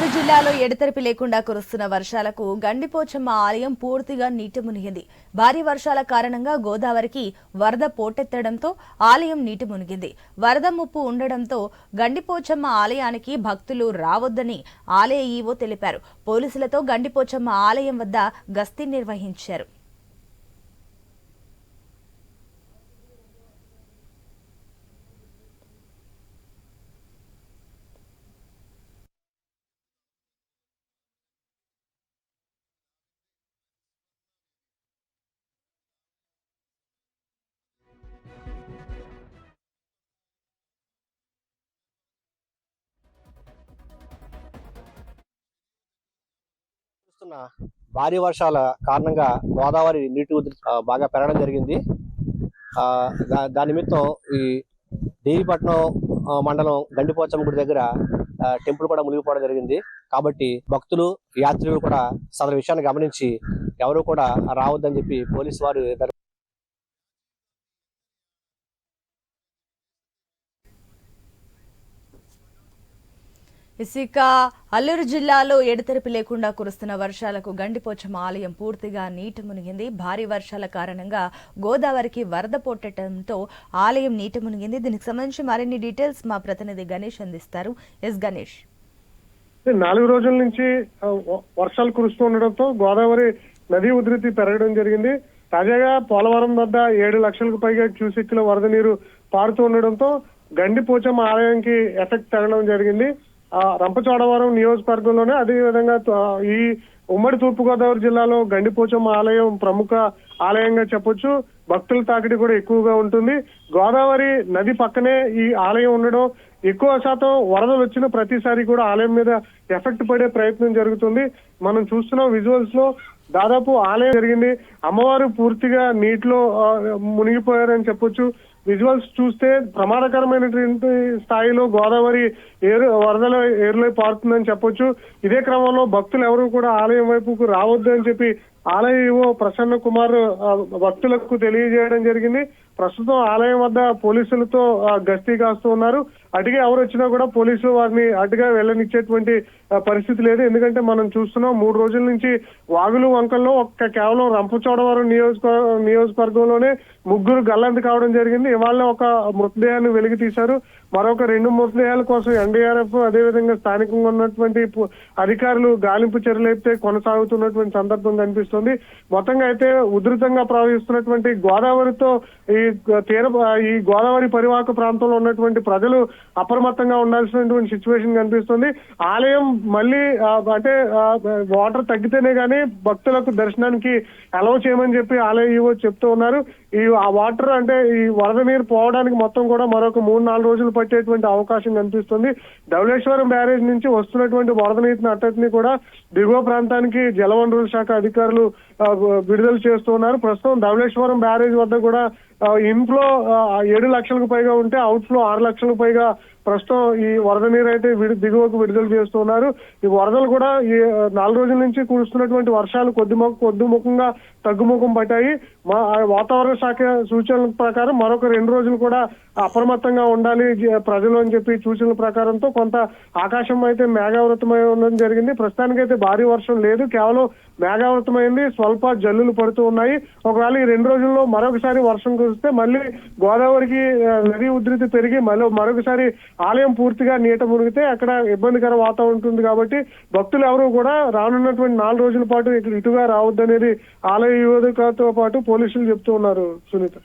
అల్లూరు జిల్లాలో ఎడతెరిపి లేకుండా కురుస్తున్న వర్షాలకు గండిపోచమ్మ ఆలయం పూర్తిగా నీట మునిగింది. భారీ వర్షాల కారణంగా గోదావరికి వరద పోటెత్తడంతో ఆలయం నీట మునిగింది. వరద ముప్పు ఉండడంతో గండిపోచమ్మ ఆలయానికి భక్తులు రావొద్దని ఆలయ ఈవో తెలిపారు. పోలీసులతో గండిపోచమ్మ ఆలయం వద్ద గస్తీ నిర్వహించారు. భారీ వర్షాల కారణంగా గోదావరి నీటి ఉధృతి బాగా పెరగడం జరిగింది. దాని నిమిత్తం ఈ దేవీపట్నం మండలం గండిపోచమ్మ గుడి దగ్గర టెంపుల్ కూడా మునిగిపోవడం జరిగింది. కాబట్టి భక్తులు యాత్రికులు కూడా సదరు విషయాన్ని గమనించి ఎవరు కూడా రావద్దని చెప్పి పోలీసు వారు ఇసిక అల్లూరు జిల్లాలో ఎడతెరిపి లేకుండా కురుస్తున్న వర్షాలకు గండిపోచమ్మ ఆలయం పూర్తిగా నీట మునిగింది. భారీ వర్షాల కారణంగా గోదావరికి వరద పోటెట్టడంతో ఆలయం నీట మునిగింది. దీనికి సంబంధించి మరిన్ని డీటెయిల్స్ మా ప్రతినిధి గణేష్ అందిస్తారు. ఎస్ గణేష్. 4 రోజుల నుంచి వర్షాలు కురుస్తూ ఉండడంతో గోదావరి నదీ ఉధృతి పెరగడం జరిగింది. తాజాగా పోలవరం వద్ద 7 లక్షలకు పైగా క్యూసెక్కుల వరద నీరు పారుతూ ఉండడంతో గండిపోచమ్మ ఆలయానికి ఎఫెక్ట్ తగలడం జరిగింది. రంపచోడవరం నియోజకవర్గంలోనే అదేవిధంగా ఈ ఉమ్మడి తూర్పుగోదావరి జిల్లాలో గండిపోచమ్మ ఆలయం ప్రముఖ ఆలయంగా చెప్పొచ్చు. భక్తుల తాకిడి కూడా ఎక్కువగా ఉంటుంది. గోదావరి నది పక్కనే ఈ ఆలయం ఉండడం ఎక్కువ శాతం వరదలు వచ్చిన ప్రతిసారి కూడా ఆలయం మీద ఎఫెక్ట్ పడే ప్రయత్నం జరుగుతుంది. మనం చూస్తున్న విజువల్స్ లో దాదాపు ఆలయం జరిగింది. అమ్మవారు పూర్తిగా నీటిలో మునిగిపోయారని చెప్పొచ్చు. విజువల్స్ చూస్తే ప్రమాదకరమైనటువంటి స్థాయిలో గోదావరి వరదల ఏరులై పారుతుందని చెప్పొచ్చు. ఇదే క్రమంలో భక్తులు ఎవరు కూడా ఆలయం వైపుకు రావద్దు అని చెప్పి ఆలయ ఈవో ప్రసన్న కుమార్ భక్తులకు తెలియజేయడం జరిగింది. ప్రస్తుతం ఆలయం వద్ద పోలీసులతో గస్తీ కాస్తూ ఉన్నారు. అటుగా ఎవరు వచ్చినా కూడా పోలీసులు వారిని అటుగా వెళ్ళనిచ్చేటువంటి పరిస్థితి లేదు. ఎందుకంటే మనం చూస్తున్నాం 3 రోజుల నుంచి వాగులు వంకల్లో కేవలం రంపచోడవరం నియోజకవర్గంలోనే 3 గల్లంతు కావడం జరిగింది. ఇవాళ ఒక మృతదేహాన్ని వెలికి తీశారు. మరొక 2 మృతదేహాల కోసం ఎన్డీఆర్ఎఫ్ అదేవిధంగా స్థానికంగా ఉన్నటువంటి అధికారులు గాలింపు చర్యలైతే కొనసాగుతున్నటువంటి సందర్భం కనిపిస్తుంది. మొత్తంగా అయితే ఉధృతంగా ప్రవహిస్తున్నటువంటి గోదావరితో ఈ గోదావరి పరివాహక ప్రాంతంలో ఉన్నటువంటి ప్రజలు అప్రమత్తంగా ఉండాల్సినటువంటి సిచ్యువేషన్ కనిపిస్తుంది. ఆలయం మళ్ళీ అంటే వాటర్ తగ్గితేనే గానీ భక్తులకు దర్శనానికి అలౌ చేయమని చెప్పి ఆలయ ఈవో చెప్తూ ఉన్నారు. ఈ వాటర్ అంటే ఈ వరద నీరు పోవడానికి మొత్తం కూడా మరొక 3-4 రోజులు పట్టేటువంటి అవకాశం కనిపిస్తుంది. ధవళేశ్వరం బ్యారేజ్ నుంచి వస్తున్నటువంటి వరద నీటిని అట్టటిని కూడా దిగువ ప్రాంతానికి జలవనరుల శాఖ అధికారులు విడుదల చేస్తూ ఉన్నారు. ప్రస్తుతం ధవళేశ్వరం బ్యారేజ్ వద్ద కూడా ఇన్ఫ్లో 7 లక్షలకు పైగా ఉంటే అవుట్ఫ్లో 6 లక్షలకు పైగా ప్రస్తుతం ఈ వరద నీరు అయితే దిగువకు విడుదల చేస్తున్నారు. ఈ వరదలు కూడా ఈ 4 రోజుల నుంచి కురుస్తున్నటువంటి వర్షాలు కొద్దిముఖంగా తగ్గుముఖం పట్టాయి. వాతావరణ శాఖ సూచనల ప్రకారం మరొక 2 రోజులు కూడా అప్రమత్తంగా ఉండాలి ప్రజలు అని చెప్పి సూచనల ప్రకారంతో కొంత ఆకాశం అయితే మేఘావృతమై ఉండడం జరిగింది. ప్రస్తుతానికైతే భారీ వర్షం లేదు, కేవలం మేఘావృతమైంది. స్వల్ప జల్లులు పడుతూ ఉన్నాయి. ఒకవేళ ఈ 2 రోజుల్లో మరొకసారి వర్షం కురిస్తే మళ్ళీ గోదావరికి నదీ ఉధృతి పెరిగి మరొకసారి ఆలయం పూర్తిగా నీట మునిగితే అక్కడ ఇబ్బందికర వాతావరణం ఉంటుంది. కాబట్టి భక్తులు ఎవరు కూడా రానున్నటువంటి 4 రోజుల పాటు ఇటుగా రావద్దనేది ఆలయ యువతతో పాటు పోలీసులు చెప్తూ ఉన్నారు. సునీత.